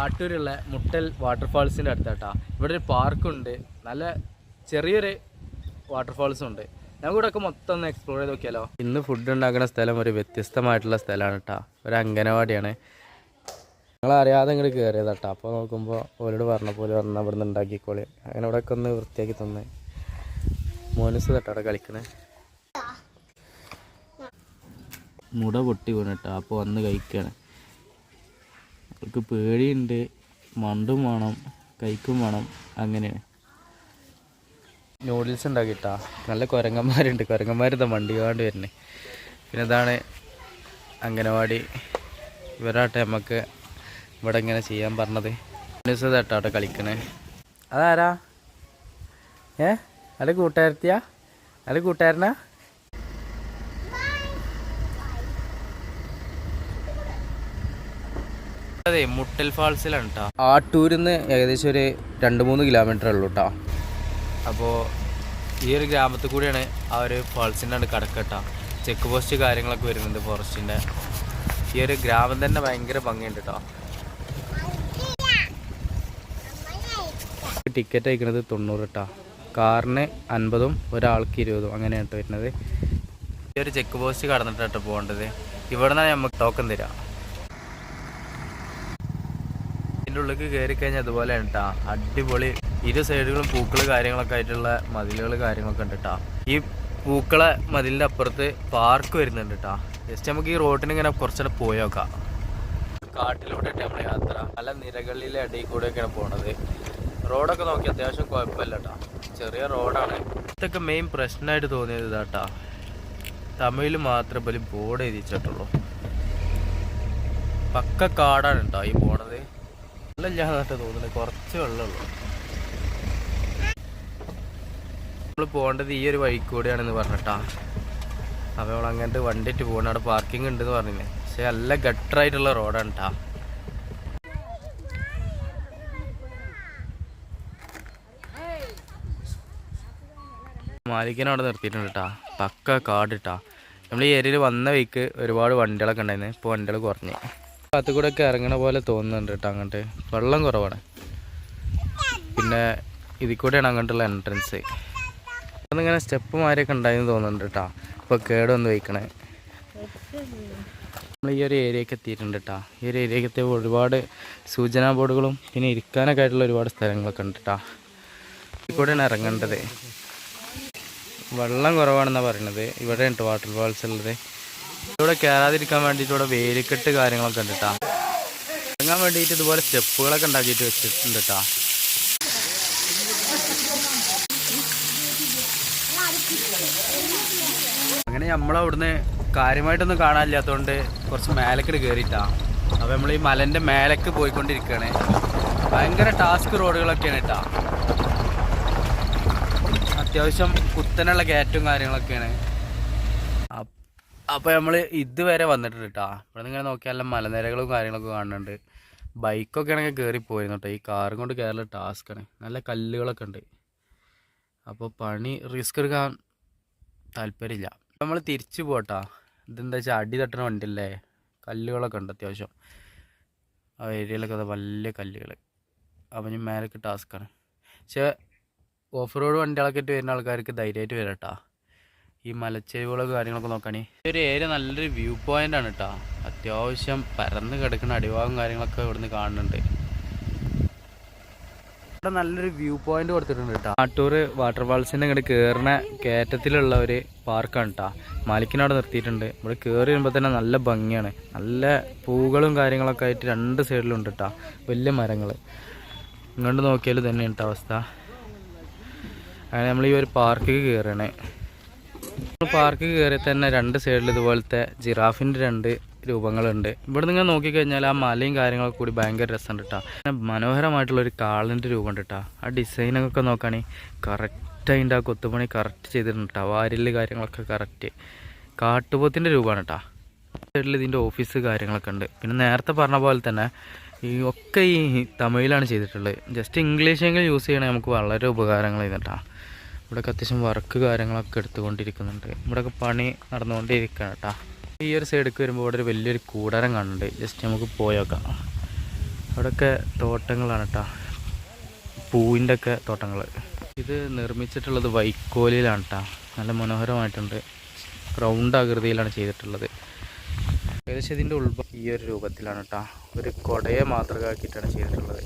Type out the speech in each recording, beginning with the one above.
ആട്ടൂരുള്ള മുട്ടൽ വാട്ടർഫാൾസിൻ്റെ അടുത്താട്ടാ. ഇവിടെ ഒരു പാർക്കുണ്ട്, നല്ല ചെറിയൊരു വാട്ടർഫാൾസും ഉണ്ട്. നമുക്കിവിടെയൊക്കെ മൊത്തം ഒന്ന് എക്സ്പ്ലോർ ചെയ്ത് നോക്കിയാലോ. ഇന്ന് ഫുഡ് ഉണ്ടാക്കുന്ന സ്ഥലം ഒരു വ്യത്യസ്തമായിട്ടുള്ള സ്ഥലമാണ് കേട്ടോ. ഒരു അംഗനവാടിയാണ്. ഞങ്ങളറിയാതെ ഇങ്ങോട്ട് കയറിയതാട്ടോ. അപ്പോൾ നോക്കുമ്പോൾ ഓരോട് പറഞ്ഞപ്പോൾ പറഞ്ഞാൽ ഇവിടെ നിന്ന് ഉണ്ടാക്കിക്കോളി. അങ്ങനെ ഇവിടെയൊക്കെ ഒന്ന് വൃത്തിയാക്കി തന്നെ. മോനസ് തട്ടോ അവിടെ കളിക്കണേ. മുട പൊട്ടി വീണിട്ടാ. അപ്പോൾ വന്ന് കഴിക്കുകയാണ്. അവർക്ക് പേടിയുണ്ട്, മണ്ടും വേണം, കഴിക്കും വേണം, അങ്ങനെയാണ്. നൂഡിൽസ് ഉണ്ടാക്കിയിട്ടാ. നല്ല കുരങ്ങന്മാരുണ്ട്, കുരങ്ങന്മാരിതാ വണ്ടികാണ്ട് വരുന്നത്. പിന്നെ ഇതാണ് അംഗനവാടി. ഇവരാട്ടെ നമുക്ക് ഇവിടെ ഇങ്ങനെ ചെയ്യാൻ പറഞ്ഞത്. നൂഡിൽസ് തട്ടാട്ടെ കളിക്കണേ. അതാരാ? അത് കൂട്ടുകാരത്തിയാ? അത് കൂട്ടുകാരനാ? അതെ, മുട്ടൽ ഫാൾസിലാണ് കേട്ടോ. ആട്ടൂരിൽ നിന്ന് ഏകദേശം ഒരു 2-3 കിലോമീറ്റർ ഉള്ളൂ കേട്ടോ. അപ്പോൾ ഈ ഒരു ഗ്രാമത്തിൽ കൂടിയാണ് ആ ഒരു ഫാൾസിൻ്റെ ആണ് കടക്കട്ടോ. ചെക്ക് പോസ്റ്റ് കാര്യങ്ങളൊക്കെ വരുന്നുണ്ട് ഫോറസ്റ്റിൻ്റെ. ഈ ഒരു ഗ്രാമം തന്നെ ഭയങ്കര ഭംഗിയുണ്ട് കേട്ടോ. ടിക്കറ്റ് അയക്കുന്നത് 90 കേട്ടോ. കാറിന് 50, ഒരാൾക്ക് 20, അങ്ങനെയാണ് കേട്ടോ വരുന്നത്. ഈ ഒരു ചെക്ക് പോസ്റ്റ് കടന്നിട്ടാട്ടോ പോകേണ്ടത്. ഇവിടെ നിന്നാണ് നമുക്ക് ടോക്കൺ തരാം. ഇതിൻ്റെ ഉള്ളിലേക്ക് കയറി കഴിഞ്ഞാൽ അതുപോലെയാണ് കേട്ടോ. അടിപൊളി, ഇരു സൈഡുകളും പൂക്കൾ കാര്യങ്ങളൊക്കെ ആയിട്ടുള്ള മതിലുകൾ കാര്യങ്ങളൊക്കെ ഉണ്ട് കേട്ടോ. ഈ പൂക്കളെ മതിലിൻ്റെ അപ്പുറത്ത് പാർക്ക് വരുന്നുണ്ട് കേട്ടോ. ജസ്റ്റ് നമുക്ക് ഈ റോഡിന് ഇങ്ങനെ കുറച്ചുകൂടെ പോയി നോക്കാം. കാട്ടിലൂടെ നമ്മൾ യാത്ര, പല നിരകളിലെ ഇടയിൽ കൂടെയൊക്കെയാണ് പോണത്. റോഡൊക്കെ നോക്കി അത്യാവശ്യം കുഴപ്പമില്ല കേട്ടോ. ചെറിയ റോഡാണ്. ഇതൊക്കെ മെയിൻ പ്രശ്നമായിട്ട് തോന്നിയത് ഇതാട്ടാ. തമിഴിൽ മാത്രമേ പോലും ബോർഡ് എഴുതിച്ചിട്ടുള്ളൂ. പക്ക കാടാണ് കേട്ടോ ഈ പോണത്. വെള്ളമില്ലാന്നായിട്ട് തോന്നുന്നത്, കുറച്ച് വെള്ളമുള്ളൂ. നമ്മൾ പോകേണ്ടത് ഈ ഒരു വഴി കൂടെയാണെന്ന് പറഞ്ഞിട്ടാ. അപ്പോൾ നമ്മൾ അങ്ങനത്തെ വണ്ടിയിട്ട് പോകണം. അവിടെ പാർക്കിംഗ് ഉണ്ടെന്ന് പറഞ്ഞില്ലേ. പക്ഷെ നല്ല ഗട്ടറായിട്ടുള്ള റോഡാണ് കേട്ടോ. മാലിക്കനെ അവിടെ നിർത്തിയിട്ടുണ്ട് കേട്ടോ. പക്ക കാട് കേട്ടോ. നമ്മൾ ഈ ഏരിയയിൽ വന്ന വഴിക്ക് ഒരുപാട് വണ്ടികളൊക്കെ ഉണ്ടായിരുന്നു. ഇപ്പോൾ വണ്ടികൾ കുറഞ്ഞ് ഭാഗത്തു കൂടെ ഒക്കെ ഇറങ്ങണ പോലെ തോന്നുന്നുണ്ട് കേട്ടോ. അങ്ങോട്ട് വെള്ളം കുറവാണ്. പിന്നെ ഇതിൽ കൂടെയാണ് അങ്ങോട്ടുള്ള എൻട്രൻസ്. അന്നിങ്ങനെ സ്റ്റെപ്പ് മാരിയൊക്കെ ഉണ്ടായെന്ന് തോന്നുന്നുണ്ട് കേട്ടോ. ഇപ്പോൾ കേടൊന്ന് വയ്ക്കണേ. നമ്മൾ ഈ ഒരു ഏരിയയ്ക്ക് എത്തിയിട്ടുണ്ട് കേട്ടോ. ഈ ഒരു ഏരിയയ്ക്ക് എത്തിയ ഒരുപാട് സൂചനാ ബോർഡുകളും പിന്നെ ഇരിക്കാനൊക്കെ ആയിട്ടുള്ള ഒരുപാട് സ്ഥലങ്ങളൊക്കെ ഉണ്ട് കേട്ടോ. ഇതിൽ കൂടെയാണ് ഇറങ്ങേണ്ടത്. വെള്ളം കുറവാണെന്നാണ് പറയുന്നത്. ഇവിടെ ഉണ്ട് വാട്ടർ ഫാൾസ് ഉള്ളത്. ഇവിടെ കയറാതിരിക്കാൻ വേണ്ടിയിട്ട് ഇവിടെ വേലിക്കെട്ട് കാര്യങ്ങളൊക്കെ ഉണ്ട് കേട്ടോ. ഇറങ്ങാൻ വേണ്ടിയിട്ട് ഇതുപോലെ സ്റ്റെപ്പുകളൊക്കെ ഉണ്ടാക്കിയിട്ട് വെച്ചിട്ടുണ്ട് കേട്ടോ. അങ്ങനെ നമ്മളവിടുന്ന് കാര്യമായിട്ടൊന്നും കാണാനില്ലാത്തതുകൊണ്ട് കുറച്ച് മേലക്കിട്ട് കയറിയിട്ടാ. അപ്പോൾ നമ്മൾ ഈ മലൻ്റെ മേലേക്ക് പോയിക്കൊണ്ടിരിക്കുകയാണ്. ഭയങ്കര ടാസ്ക് റോഡുകളൊക്കെയാണ് കേട്ടോ. അത്യാവശ്യം കുത്തനുള്ള കയറ്റവും കാര്യങ്ങളൊക്കെയാണ്. അപ്പോൾ നമ്മൾ ഇതുവരെ വന്നിട്ടുണ്ട് കേട്ടോ. ഇവിടെ നിന്ന് ഇങ്ങനെ നോക്കിയാൽ മലനിരകളും കാര്യങ്ങളൊക്കെ കാണുന്നുണ്ട്. ബൈക്കൊക്കെ ആണെങ്കിൽ കയറി പോയിരുന്നു കേട്ടോ. ഈ കാറും കൊണ്ട് കയറൽ ടാസ്ക്കാണ്. നല്ല കല്ലുകളൊക്കെ ഉണ്ട്. അപ്പോൾ പണി റിസ്ക് എടുക്കാൻ താല്പര്യമില്ല. നമ്മൾ തിരിച്ചു പോട്ടാ. ഇതെന്താ വെച്ചാൽ അടി തട്ടുന്ന വണ്ടിയല്ലേ. കല്ലുകളൊക്കെ ഉണ്ട് അത്യാവശ്യം. ആ ഏരിയയിലൊക്കെ വലിയ കല്ലുകൾ. അപ്പം ഇനി മേലൊക്കെ ടാസ്ക്കാണ്. പക്ഷേ ഓഫ് റോഡ് വണ്ടികളൊക്കെ ഇട്ട് വരുന്ന ആൾക്കാർക്ക് ധൈര്യമായിട്ട് വരാം കേട്ടോ. ഈ മലച്ചെരിവുകളൊക്കെ കാര്യങ്ങളൊക്കെ നോക്കുകയാണെങ്കിൽ ഈ ഒരു ഏരിയ നല്ലൊരു വ്യൂ പോയിൻ്റാണ് കേട്ടോ. അത്യാവശ്യം പരന്ന് കിടക്കുന്ന അടിഭാഗം കാര്യങ്ങളൊക്കെ ഇവിടുന്ന് കാണുന്നുണ്ട്. ഇവിടെ നല്ലൊരു വ്യൂ പോയിന്റ് കൊടുത്തിട്ടുണ്ട് കേട്ടോ. ആട്ടൂർ വാട്ടർഫാൾസിൻ്റെ ഇങ്ങോട്ട് കയറുന്ന കയറ്റത്തിലുള്ള ഒരു പാർക്കാണ് കേട്ടോ. മാലിക്കിനവിടെ നിർത്തിയിട്ടുണ്ട്. ഇവിടെ കയറി വരുമ്പോൾ തന്നെ നല്ല ഭംഗിയാണ്. നല്ല പൂക്കളും കാര്യങ്ങളൊക്കെ ആയിട്ട് 2 സൈഡിലുണ്ട് കേട്ടോ. വലിയ മരങ്ങൾ. ഇങ്ങോട്ട് നോക്കിയാൽ തന്നെയാണ് കേട്ടോ അവസ്ഥ. അങ്ങനെ നമ്മൾ ഈ ഒരു പാർക്കിൽ കയറണേ. പാർക്ക് കയറി തന്നെ 2 സൈഡിൽ ഇതുപോലത്തെ ജിറാഫിൻ്റെ 2 രൂപങ്ങളുണ്ട്. ഇവിടെ നിങ്ങൾ നോക്കിക്കഴിഞ്ഞാൽ ആ മലയും കാര്യങ്ങളൊക്കെ കൂടി ഭയങ്കര രസമുണ്ട് കേട്ടോ. പിന്നെ മനോഹരമായിട്ടുള്ളൊരു കാളിൻ്റെ രൂപം ഉണ്ട് കേട്ടോ. ആ ഡിസൈനൊക്കെ നോക്കുകയാണെങ്കിൽ കറക്റ്റ് അതിൻ്റെ ആ കൊത്തുപണി കറക്റ്റ് ചെയ്തിട്ടുണ്ട് കേട്ടോ. വാരില് കാര്യങ്ങളൊക്കെ കറക്റ്റ്. കാട്ടുപോത്തിൻ്റെ രൂപമാണ് കേട്ടോ. സൈഡിൽ ഇതിൻ്റെ ഓഫീസ് കാര്യങ്ങളൊക്കെ ഉണ്ട്. പിന്നെ നേരത്തെ പറഞ്ഞ പോലെ തന്നെ ഒക്കെ ഈ തമിഴിലാണ് ചെയ്തിട്ടുള്ളത്. ജസ്റ്റ് ഇംഗ്ലീഷെങ്കിലും യൂസ് ചെയ്യണമെങ്കിൽ നമുക്ക് വളരെ ഉപകാരങ്ങളായിരുന്നു കേട്ടോ. ഇവിടെയൊക്കെ അത്യാവശ്യം വർക്ക് കാര്യങ്ങളൊക്കെ എടുത്തുകൊണ്ടിരിക്കുന്നുണ്ട്. ഇവിടെയൊക്കെ പണി നടന്നുകൊണ്ടിരിക്കുകയാണ് കേട്ടോ. ഈ ഒരു സൈഡിലേക്ക് വരുമ്പോൾ ഇവിടെ ഒരു വലിയൊരു കൂടാരം കാണുന്നുണ്ട്. ജസ്റ്റ് നമുക്ക് പോയേക്കാം. അവിടെയൊക്കെ തോട്ടങ്ങളാണ് കേട്ടോ, പൂവിൻ്റെ ഒക്കെ തോട്ടങ്ങൾ. ഇത് നിർമ്മിച്ചിട്ടുള്ളത് വൈക്കോലിലാണ് കേട്ടോ. നല്ല മനോഹരമായിട്ടുണ്ട്. റൗണ്ട് ആകൃതിയിലാണ് ചെയ്തിട്ടുള്ളത്. ഏകദേശം ഇതിൻ്റെ ഈ ഒരു രൂപത്തിലാണ് കേട്ടോ. ഒരു കൊടയെ മാതൃകയാക്കിയിട്ടാണ് ചെയ്തിട്ടുള്ളത്.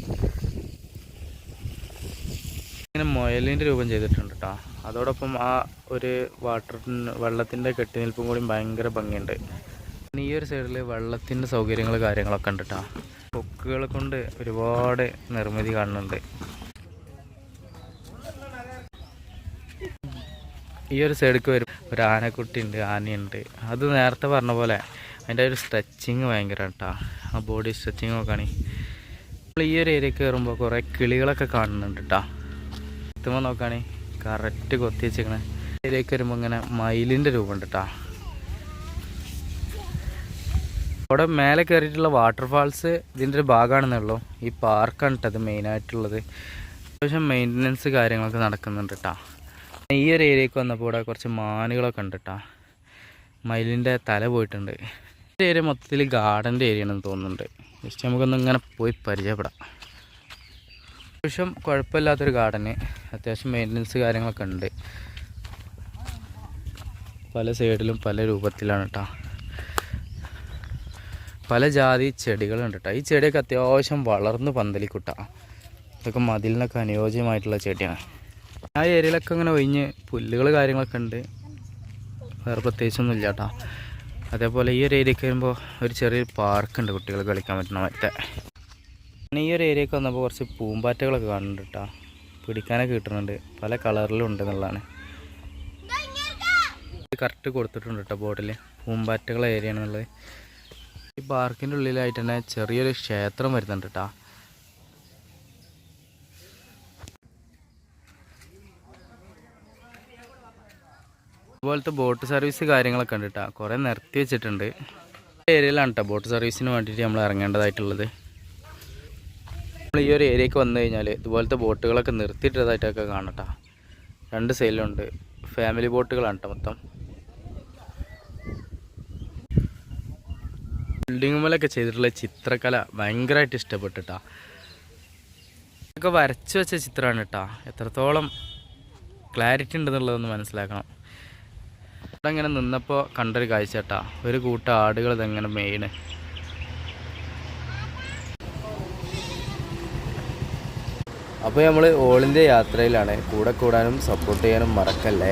ഇങ്ങനെ മുയലിൻ്റെ രൂപം ചെയ്തിട്ടുണ്ട് കേട്ടോ. അതോടൊപ്പം ആ ഒരു വെള്ളത്തിൻ്റെ കെട്ടിനിൽപ്പും കൂടി ഭയങ്കര ഭംഗിയുണ്ട്. ഈ ഒരു സൈഡിൽ വെള്ളത്തിൻ്റെ സൗകര്യങ്ങൾ കാര്യങ്ങളൊക്കെ ഉണ്ട് കേട്ടോ. കൊക്കുകളെ കൊണ്ട് ഒരുപാട് നിർമ്മിതി കാണുന്നുണ്ട്. ഈ ഒരു സൈഡിലേക്ക് വരും ഒരു ആനക്കുട്ടി ഉണ്ട്, ആനയുണ്ട്. അത് നേരത്തെ പറഞ്ഞ പോലെ അതിൻ്റെ ഒരു സ്ട്രെച്ചിങ് ഭയങ്കര കേട്ടോ. ആ ബോഡി സ്ട്രെച്ചിങ് നോക്കുകയാണ്. നമ്മൾ ഈ ഒരു ഏരിയക്ക് കയറുമ്പോൾ കുറേ കിളികളൊക്കെ കാണുന്നുണ്ട് കേട്ടോ. എത്തുമ്പോൾ നോക്കുകയാണ് കറക്റ്റ് കൊത്തി വെച്ചിരിക്കണേ. ഏരിയക്ക് വരുമ്പോൾ ഇങ്ങനെ മയിലിൻ്റെ രൂപമുണ്ട് കേട്ടോ. അവിടെ മേലെ കയറിയിട്ടുള്ള വാട്ടർഫാൾസ് ഇതിൻ്റെ ഒരു ഭാഗമാണെന്നുള്ളൂ. ഈ പാർക്കാണ് കേട്ടോ അത് മെയിനായിട്ടുള്ളത്. അത്യാവശ്യം മെയിൻ്റനൻസ് കാര്യങ്ങളൊക്കെ നടക്കുന്നുണ്ട് കേട്ടോ. ഈ ഒരു ഏരിയക്ക് വന്നപ്പോൾ ഇവിടെ കുറച്ച് മാനുകളൊക്കെ ഉണ്ട് കേട്ടോ. മയിലിൻ്റെ തല പോയിട്ടുണ്ട്. ഈ ഏരിയ മൊത്തത്തിൽ ഗാർഡൻ്റെ ഏരിയ ആണെന്ന് തോന്നുന്നുണ്ട്. ജസ്റ്റ് നമുക്കൊന്ന് ഇങ്ങനെ പോയി പരിചയപ്പെടാം. അത്യാവശ്യം കുഴപ്പമില്ലാത്തൊരു ഗാർഡന്, അത്യാവശ്യം മെയിൻ്റനൻസ് കാര്യങ്ങളൊക്കെ ഉണ്ട്. പല സൈഡിലും പല രൂപത്തിലാണ് കേട്ടോ. പല ജാതി ചെടികളുണ്ട് കേട്ടോ. ഈ ചെടിയൊക്കെ അത്യാവശ്യം വളർന്ന് പന്തലിക്കുട്ട. ഇതൊക്കെ മതിലിനൊക്കെ അനുയോജ്യമായിട്ടുള്ള ചെടിയാണ്. ആ ഏരിയയിലൊക്കെ ഇങ്ങനെ ഒഴിഞ്ഞ് പുല്ലുകൾ കാര്യങ്ങളൊക്കെ ഉണ്ട്. വേറെ പ്രത്യേകിച്ചൊന്നും ഇല്ല കേട്ടോ. അതേപോലെ ഈ ഒരു ഏരിയക്ക് വരുമ്പോൾ ഒരു ചെറിയൊരു പാർക്കുണ്ട് കുട്ടികൾ കളിക്കാൻ പറ്റുന്ന മറ്റേ. ഈ ഒരു ഏരിയക്ക് വന്നപ്പോൾ കുറച്ച് പൂമ്പാറ്റകളൊക്കെ കാണുന്നുണ്ട് കേട്ടോ. പിടിക്കാനൊക്കെ കിട്ടുന്നുണ്ട്. പല കളറിലും ഉണ്ട് എന്നുള്ളതാണ്. കറക്റ്റ് കൊടുത്തിട്ടുണ്ട് കേട്ടോ ബോർഡിൽ. പൂമ്പാറ്റകളെ ഏരിയ ആണെന്നുള്ളത്. ഈ പാർക്കിൻ്റെ ഉള്ളിലായിട്ട് തന്നെ ചെറിയൊരു ക്ഷേത്രം വരുന്നുണ്ട് കേട്ടോ. അതുപോലത്തെ ബോട്ട് സർവീസ് കാര്യങ്ങളൊക്കെ ഉണ്ട് കേട്ടോ. കുറേ നിർത്തി വെച്ചിട്ടുണ്ട്. ഏരിയയിലാണ് കേട്ടോ ബോട്ട് സർവീസിന് വേണ്ടിയിട്ട് നമ്മൾ ഇറങ്ങേണ്ടതായിട്ടുള്ളത്. നമ്മൾ ഈ ഒരു ഏരിയക്ക് വന്നു കഴിഞ്ഞാൽ ഇതുപോലത്തെ ബോട്ടുകളൊക്കെ നിർത്തിയിട്ടതായിട്ടൊക്കെ കാണാം കേട്ടോ. രണ്ട് സൈഡിലുണ്ട്. ഫാമിലി ബോട്ടുകളാണ് കേട്ടോ മൊത്തം. ബിൽഡിങ്ങുമേലൊക്കെ ചെയ്തിട്ടുള്ള ചിത്രകല ഭയങ്കരമായിട്ട് ഇഷ്ടപ്പെട്ടിട്ടാ. ഇതൊക്കെ വരച്ചു വെച്ച ചിത്രമാണ് കേട്ടോ. എത്രത്തോളം ക്ലാരിറ്റി ഉണ്ടെന്നുള്ളതൊന്ന് മനസ്സിലാക്കണം. ഇവിടെ ഇങ്ങനെ നിന്നപ്പോൾ കണ്ടൊരു കാഴ്ച കേട്ടോ. ഒരു കൂട്ടം ആടുകൾ ഇതെങ്ങനെ മെയിന്. അപ്പോൾ നമ്മൾ ഓൾ ഇന്ത്യ യാത്രയിലാണ്. കൂടെ കൂടാനും സപ്പോർട്ട് ചെയ്യാനും മറക്കല്ലേ.